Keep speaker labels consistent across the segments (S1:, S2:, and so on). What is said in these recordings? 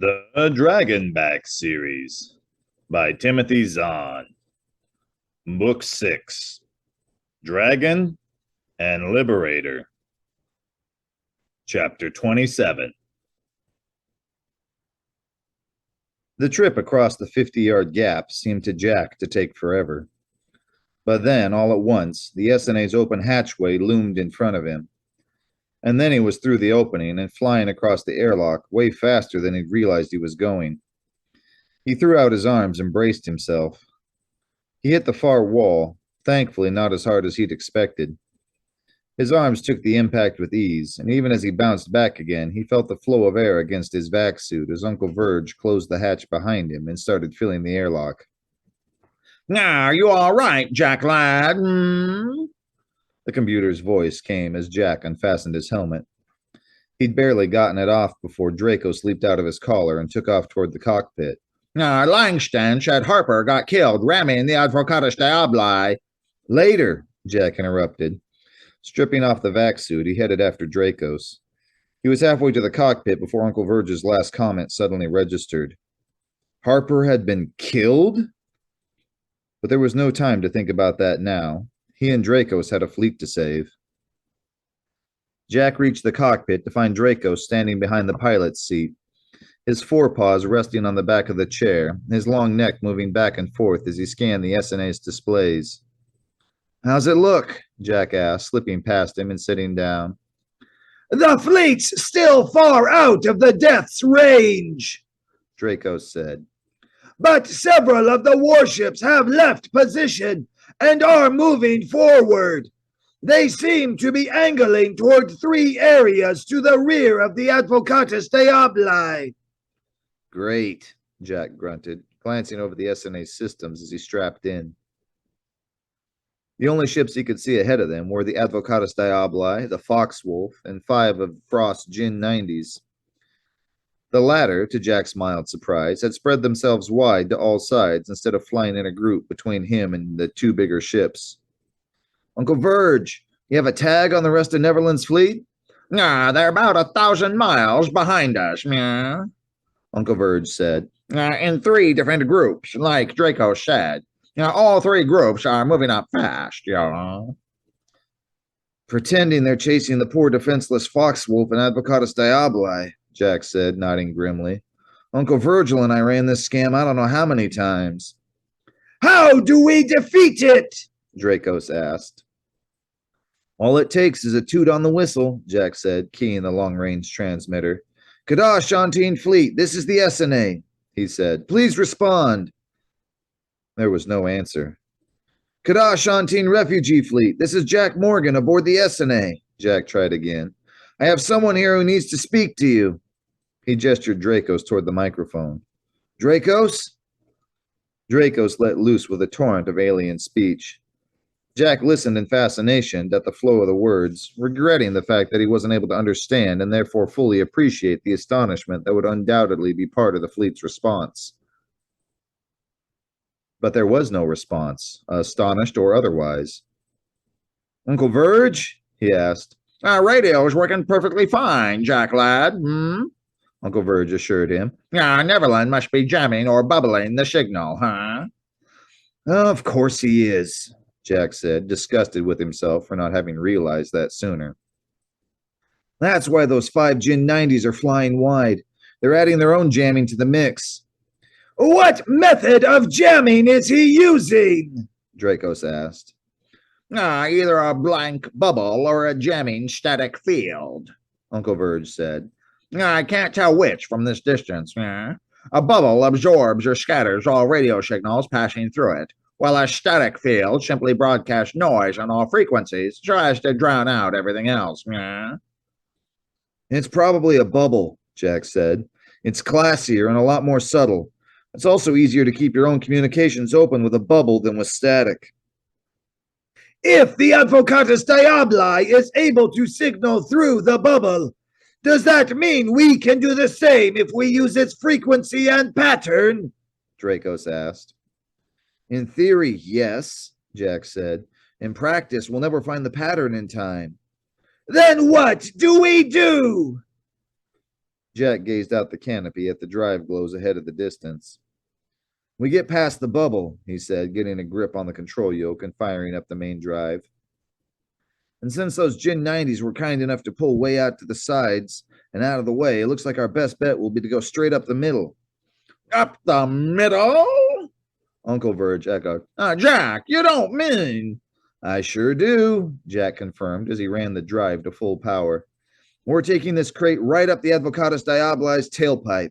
S1: The Dragonback Series by Timothy Zahn. Book 6. Dragon and Liberator. Chapter 27. The trip across the 50-yard gap seemed to Jack to take forever. But then, all at once, the SNA's open hatchway loomed in front of him. And then he was through the opening and flying across the airlock way faster than he'd realized he was going. He threw out his arms and braced himself. He hit the far wall, thankfully not as hard as he'd expected. His arms took the impact with ease, and even as he bounced back again, he felt the flow of air against his vac suit as Uncle Verge closed the hatch behind him and started filling the airlock.
S2: "Now, you all right, Jack lad?"
S1: The computer's voice came as Jack unfastened his helmet. He'd barely gotten it off before Dracos leaped out of his collar and took off toward the cockpit.
S2: "Langston said Harper got killed ramming the Advocatus Diabli."
S1: "Later," Jack interrupted. Stripping off the vac suit, he headed after Dracos. He was halfway to the cockpit before Uncle Verge's last comment suddenly registered. Harper had been killed? But there was no time to think about that now. He and Dracos had a fleet to save. Jack reached the cockpit to find Dracos standing behind the pilot's seat, his forepaws resting on the back of the chair, his long neck moving back and forth as he scanned the SNA's displays. "How's it look?" Jack asked, slipping past him and sitting down.
S3: "The fleet's still far out of the Death's range,"
S1: Dracos said.
S3: "but several of the warships have left position and are moving forward. They seem to be angling toward 3 areas to the rear of the Advocatus Diabli."
S1: "Great," Jack grunted, glancing over the SNA systems as he strapped in. The only ships he could see ahead of them were the Advocatus Diabli, the Foxwolf, and 5 of Frost's Gin 90s. The latter, to Jack's mild surprise, had spread themselves wide to all sides instead of flying in a group between him and the 2 bigger ships. "Uncle Verge, you have a tag on the rest of Neverland's fleet?"
S2: "They're about 1,000 miles behind us,
S1: Uncle Verge said.
S2: In 3 different groups, like Draco said. All 3 groups are moving up fast,
S1: "Pretending they're chasing the poor defenseless Foxwolf and Advocatus Diabli," Jack said, nodding grimly. "Uncle Virgil and I ran this scam I don't know how many times."
S3: "How do we defeat it?"
S1: Dracos asked. "All it takes is a toot on the whistle," Jack said, keying the long-range transmitter. "Kadash Shantine Fleet, this is the SNA," he said. "Please respond." There was no answer. "Kadash Shantine Refugee Fleet, this is Jack Morgan aboard the SNA," Jack tried again. "I have someone here who needs to speak to you." He gestured Dracos toward the microphone. "Dracos?" Dracos let loose with a torrent of alien speech. Jack listened in fascination at the flow of the words, regretting the fact that he wasn't able to understand and therefore fully appreciate the astonishment that would undoubtedly be part of the fleet's response. But there was no response, astonished or otherwise. "Uncle Verge?" he asked.
S2: "Radio's working perfectly fine, Jack lad,
S1: Uncle Verge assured him.
S2: Neverland must be jamming or bubbling the signal,
S1: "Of course he is," Jack said, disgusted with himself for not having realized that sooner. "That's why those 5 Gin 90s are flying wide. They're adding their own jamming to the mix."
S3: "What method of jamming is he using?"
S1: Dracos asked.
S2: Either a blank bubble or a jamming static field,"
S1: Uncle Verge said.
S2: "I can't tell which from this distance. A bubble absorbs or scatters all radio signals passing through it, while a static field simply broadcasts noise on all frequencies so as to drown out everything else.
S1: "It's probably a bubble," Jack said. "It's classier and a lot more subtle. It's also easier to keep your own communications open with a bubble than with static."
S3: "If the Advocatus Diabli is able to signal through the bubble, does that mean we can do the same if we use its frequency and pattern?"
S1: Dracos asked. "In theory, yes," Jack said. "In practice, we'll never find the pattern in time."
S3: "Then what do we do?"
S1: Jack gazed out the canopy at the drive glows ahead of the distance. We get past the bubble, he said, getting a grip on the control yoke and firing up the main drive. And since those Gin 90s were kind enough to pull way out to the sides and out of the way, it looks like our best bet will be to go straight up the middle.
S2: Up the middle?
S1: Uncle Verge echoed.
S2: Jack, you don't mean...
S1: I sure do, Jack confirmed as he ran the drive to full power. We're taking this crate right up the Advocatus Diaboli's tailpipe.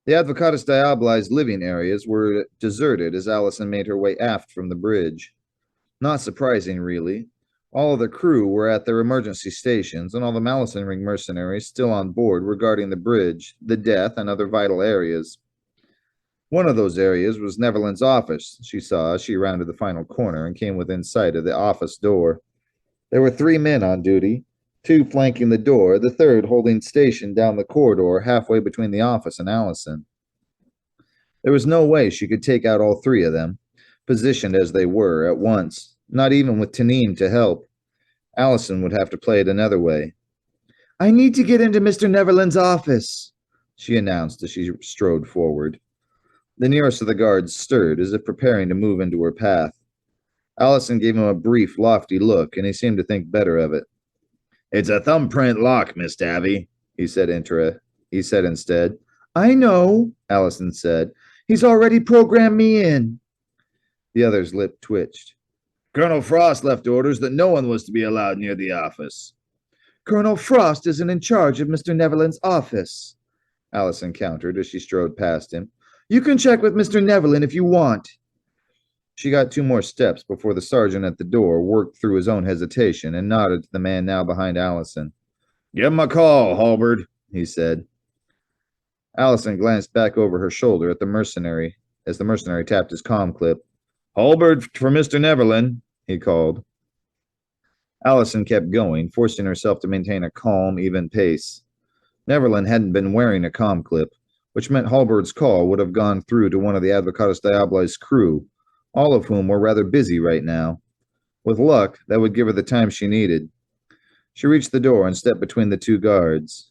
S1: The Advocatus Diaboli's living areas were deserted as Allison made her way aft from the bridge. Not surprising, really. All of the crew were at their emergency stations, and all the Malison Ring mercenaries still on board were guarding the bridge, the death, and other vital areas. One of those areas was Neverland's office, she saw as she rounded the final corner and came within sight of the office door. There were 3 men on duty, 2 flanking the door, the third holding station down the corridor halfway between the office and Allison. There was no way she could take out all 3 of them, positioned as they were, at once, not even with Tanim to help. Allison would have to play it another way. I need to get into Mr. Neverland's office, she announced as she strode forward. The nearest of the guards stirred, as if preparing to move into her path. Allison gave him a brief, lofty look, and he seemed to think better of it.
S2: It's a thumbprint lock, Miss Davy, he said instead.
S1: I know, Allison said. He's already programmed me in. The other's lip twitched.
S2: Colonel Frost left orders that no one was to be allowed near the office.
S1: Colonel Frost isn't in charge of Mr. Neverland's office, Allison countered as she strode past him. You can check with Mr. Neverland if you want. She got 2 more steps before the sergeant at the door worked through his own hesitation and nodded to the man now behind Allison.
S2: Give him a call, Halberd,
S1: he said. Allison glanced back over her shoulder at the mercenary as the mercenary tapped his comm clip.
S2: Halberd for Mr. Neverland,
S1: he called. Allison kept going, forcing herself to maintain a calm, even pace. Neverland hadn't been wearing a comm clip, which meant Halberd's call would have gone through to one of the Advocatus Diaboli's crew, all of whom were rather busy right now. With luck, that would give her the time she needed. She reached the door and stepped between the 2 guards.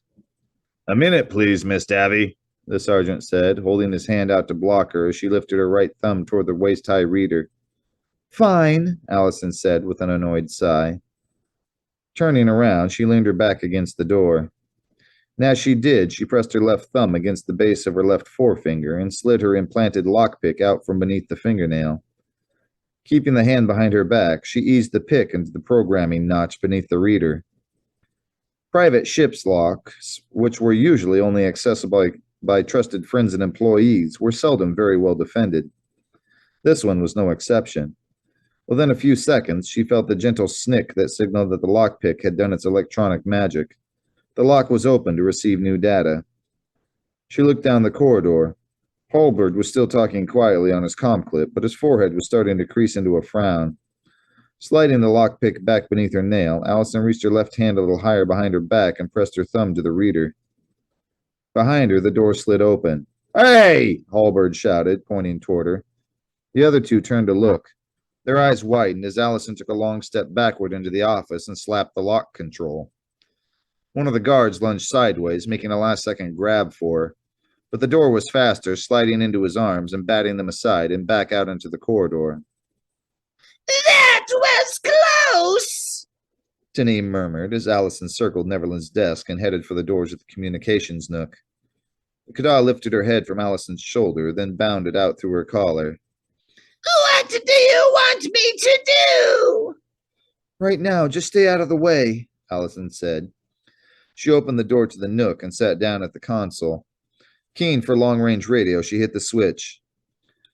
S2: A minute, please, Miss Davy,
S1: the sergeant said, holding his hand out to block her as she lifted her right thumb toward the waist-high reader. Fine, Allison said with an annoyed sigh. Turning around, she leaned her back against the door. And as she did, she pressed her left thumb against the base of her left forefinger and slid her implanted lockpick out from beneath the fingernail. Keeping the hand behind her back, she eased the pick into the programming notch beneath the reader. Private ship's locks, which were usually only accessible by trusted friends and employees, were seldom very well defended. This one was no exception. Within a few seconds, she felt the gentle snick that signaled that the lockpick had done its electronic magic. The lock was open to receive new data. She looked down the corridor. Halberd was still talking quietly on his comm clip, but his forehead was starting to crease into a frown. Sliding the lockpick back beneath her nail, Allison reached her left hand a little higher behind her back and pressed her thumb to the reader. Behind her, the door slid open.
S2: Hey!
S1: Halberd shouted, pointing toward her. The other 2 turned to look. Their eyes widened as Allison took a long step backward into the office and slapped the lock control. One of the guards lunged sideways, making a last-second grab for her, but the door was faster, sliding into his arms and batting them aside and back out into the corridor.
S4: That was close,
S1: Tanim murmured as Allison circled Neverland's desk and headed for the doors of the communications nook. The Kada lifted her head from Allison's shoulder, then bounded out through her collar.
S4: What do you want me to do?
S1: Right now, just stay out of the way, Allison said. She opened the door to the nook and sat down at the console. Keen for long-range radio, she hit the switch.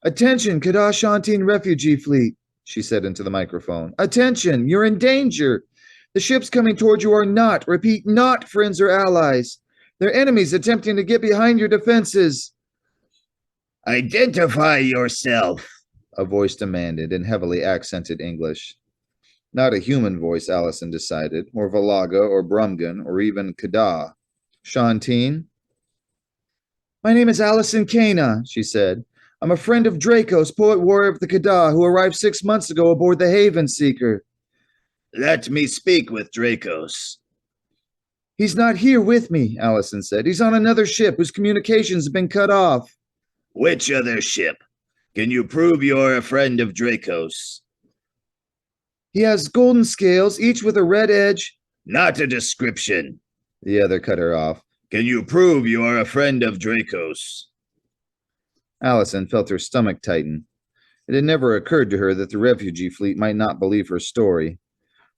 S1: Attention, Kadashantine refugee fleet, she said into the microphone. Attention, you're in danger. The ships coming toward you are not, repeat, not friends or allies. They're enemies attempting to get behind your defenses.
S2: Identify yourself,
S1: a voice demanded in heavily accented English. Not a human voice, Allison decided, or Valaga, or Brumgan, or even Kada. Shantine? My name is Allison Kana, she said. I'm a friend of Dracos, poet warrior of the Kada, who arrived 6 months ago aboard the Haven Seeker.
S2: Let me speak with Dracos.
S1: He's not here with me, Allison said. He's on another ship whose communications have been cut off.
S3: Which other ship? Can you prove you're a friend of Draco's?
S1: He has golden scales, each with a red edge.
S3: Not a description.
S1: The other cut her off.
S3: Can you prove you are a friend of Draco's?
S1: Allison felt her stomach tighten. It had never occurred to her that the refugee fleet might not believe her story.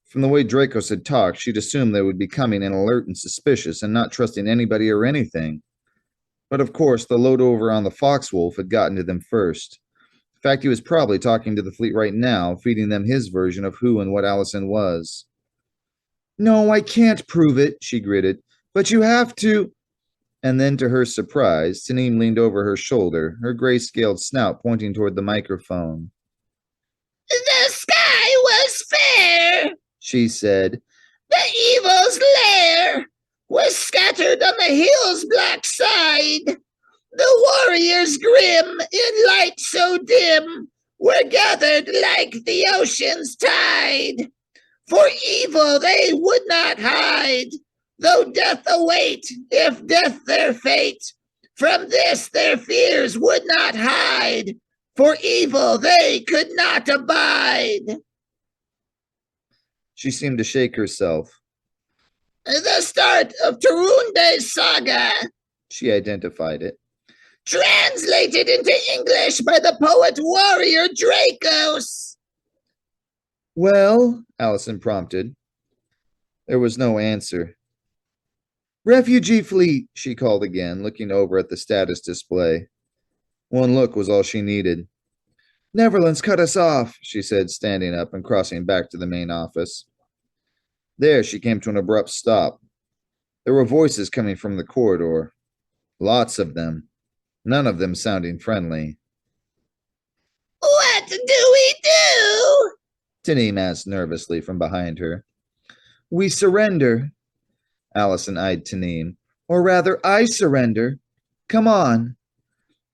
S1: From the way Dracos had talked, she'd assumed they would be coming in alert and suspicious and not trusting anybody or anything. But of course, the load over on the Foxwolf had gotten to them first. In fact, he was probably talking to the fleet right now, feeding them his version of who and what Allison was. No, I can't prove it, she gritted. But you have to. And then, to her surprise, Tanim leaned over her shoulder, her gray-scaled snout pointing toward the microphone.
S4: The sky was fair,
S1: She said.
S4: the evil's lair was scattered on the hill's black side. The warriors grim, in light so dim, were gathered like the ocean's tide. For evil they would not hide, though death await, if death their fate. From this their fears would not hide, for evil they could not abide.
S1: She seemed to shake herself.
S4: The start of Turunde's saga,
S1: She identified it.
S4: translated into English by the poet warrior Dracos.
S1: Well, Allison prompted. There was no answer. Refugee fleet, she called again, looking over at the status display. One look was all she needed. Neverland's cut us off, she said, standing up and crossing back to the main office. There she came to an abrupt stop. There were voices coming from the corridor. Lots of them. None of them sounding friendly.
S4: What do we do?
S1: Tanim asked nervously from behind her. We surrender. Allison eyed Tanim. Or rather, I surrender. Come on.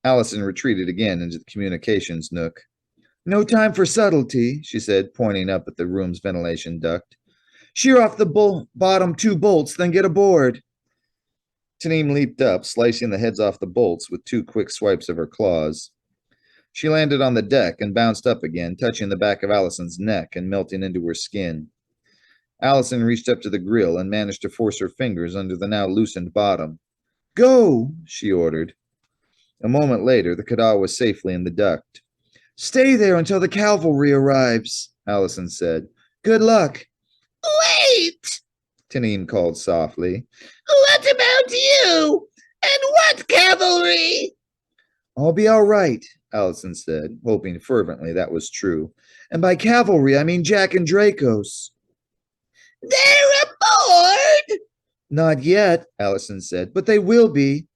S1: Allison retreated again into the communications nook. No time for subtlety, she said, pointing up at the room's ventilation duct. Shear off the bottom 2 bolts, then get aboard. Tanim leaped up, slicing the heads off the bolts with 2 quick swipes of her claws. She landed on the deck and bounced up again, touching the back of Allison's neck and melting into her skin. Allison reached up to the grill and managed to force her fingers under the now loosened bottom. Go, she ordered. A moment later, the Kada was safely in the duct. Stay there until the cavalry arrives, Allison said. Good luck.
S4: Wait!
S1: Tanim called softly.
S4: What about you? And what cavalry?
S1: I'll be all right, Allison said, hoping fervently that was true. And by cavalry, I mean Jack and Dracos.
S4: They're aboard?
S1: Not yet, Allison said, but they will be.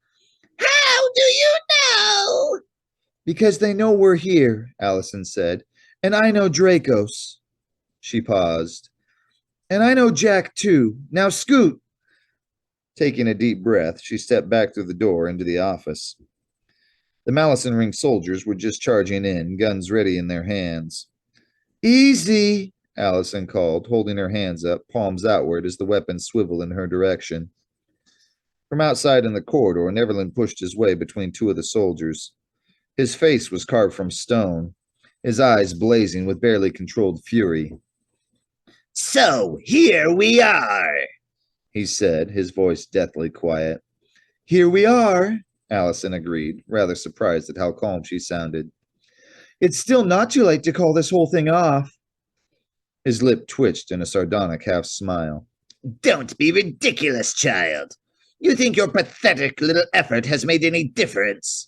S4: How do you know?
S1: Because they know we're here, Allison said. And I know Dracos. She paused. And I know Jack, too. Now scoot. Taking a deep breath, she stepped back through the door into the office. The Malison Ring soldiers were just charging in, guns ready in their hands. Easy, Allison called, holding her hands up, palms outward as the weapon swiveled in her direction. From outside in the corridor, Neverland pushed his way between 2 of the soldiers. His face was carved from stone, his eyes blazing with barely controlled fury.
S3: So here we are,
S1: he said, his voice deathly quiet. Here we are, Allison agreed, rather surprised at how calm she sounded. It's still not too late to call this whole thing off. His lip twitched in a sardonic half smile.
S3: Don't be ridiculous, child. You think your pathetic little effort has made any difference?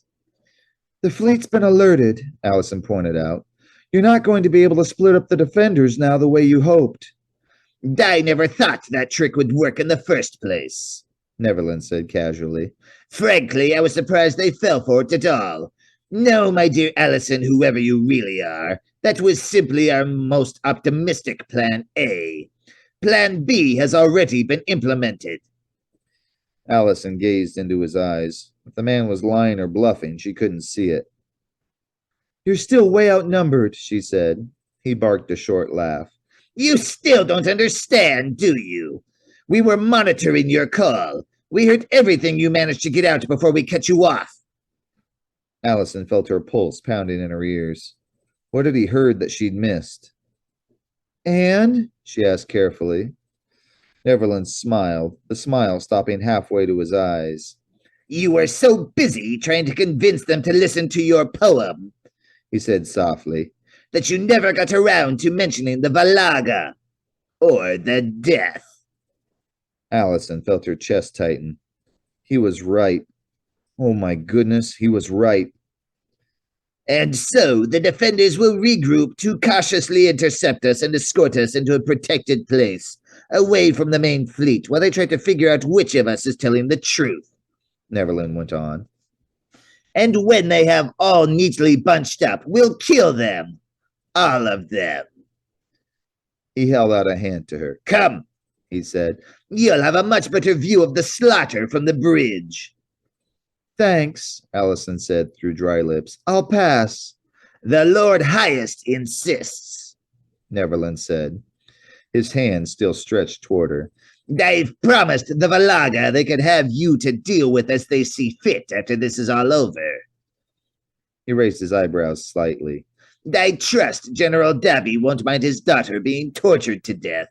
S1: The fleet's been alerted, Allison pointed out. You're not going to be able to split up the defenders now the way you hoped.
S3: I never thought that trick would work in the first place,
S1: Neverland said casually.
S3: Frankly, I was surprised they fell for it at all. No, my dear Allison, whoever you really are, that was simply our most optimistic Plan A. Plan B has already been implemented.
S1: Allison gazed into his eyes. If the man was lying or bluffing, she couldn't see it. You're still way outnumbered, she said. He barked a short laugh.
S3: You still don't understand, do you?
S4: We were monitoring your call. We heard everything you managed to get out before we cut you off.
S1: Allison felt her pulse pounding in her ears. What had he heard that she'd missed? And? She asked carefully. Neverland smiled, the smile stopping halfway to his eyes.
S4: You were so busy trying to convince them to listen to your poem,
S1: he said softly,
S4: that you never got around to mentioning the Valaga or the death.
S1: Allison felt her chest tighten. He was right. Oh my goodness, he was right.
S4: And so the defenders will regroup to cautiously intercept us and escort us into a protected place, away from the main fleet, while they try to figure out which of us is telling the truth,
S1: Neverland went on.
S4: And when they have all neatly bunched up, we'll kill them. All of them.
S1: He held out a hand to her.
S4: Come,
S1: he said.
S4: You'll have a much better view of the slaughter from the bridge.
S1: Thanks, Allison said through dry lips. I'll pass.
S4: The Lord Highest insists,
S1: Neverland said, his hand still stretched toward her.
S4: I've promised the Valaga they could have you to deal with as they see fit after this is all over.
S1: He raised his eyebrows slightly.
S4: I trust General Dabby won't mind his daughter being tortured to death.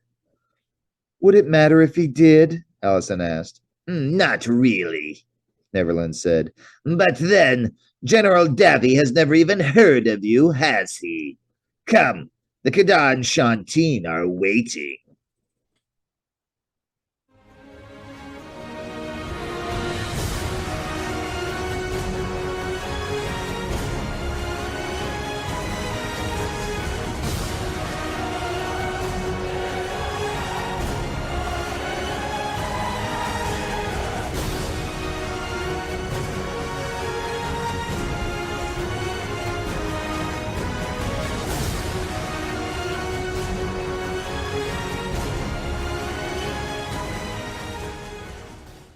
S1: Would it matter if he did? Allison asked.
S4: Not really,
S1: Neverland said.
S4: But then, General Dabby has never even heard of you, has he? Come, the Kada and Shantine are waiting.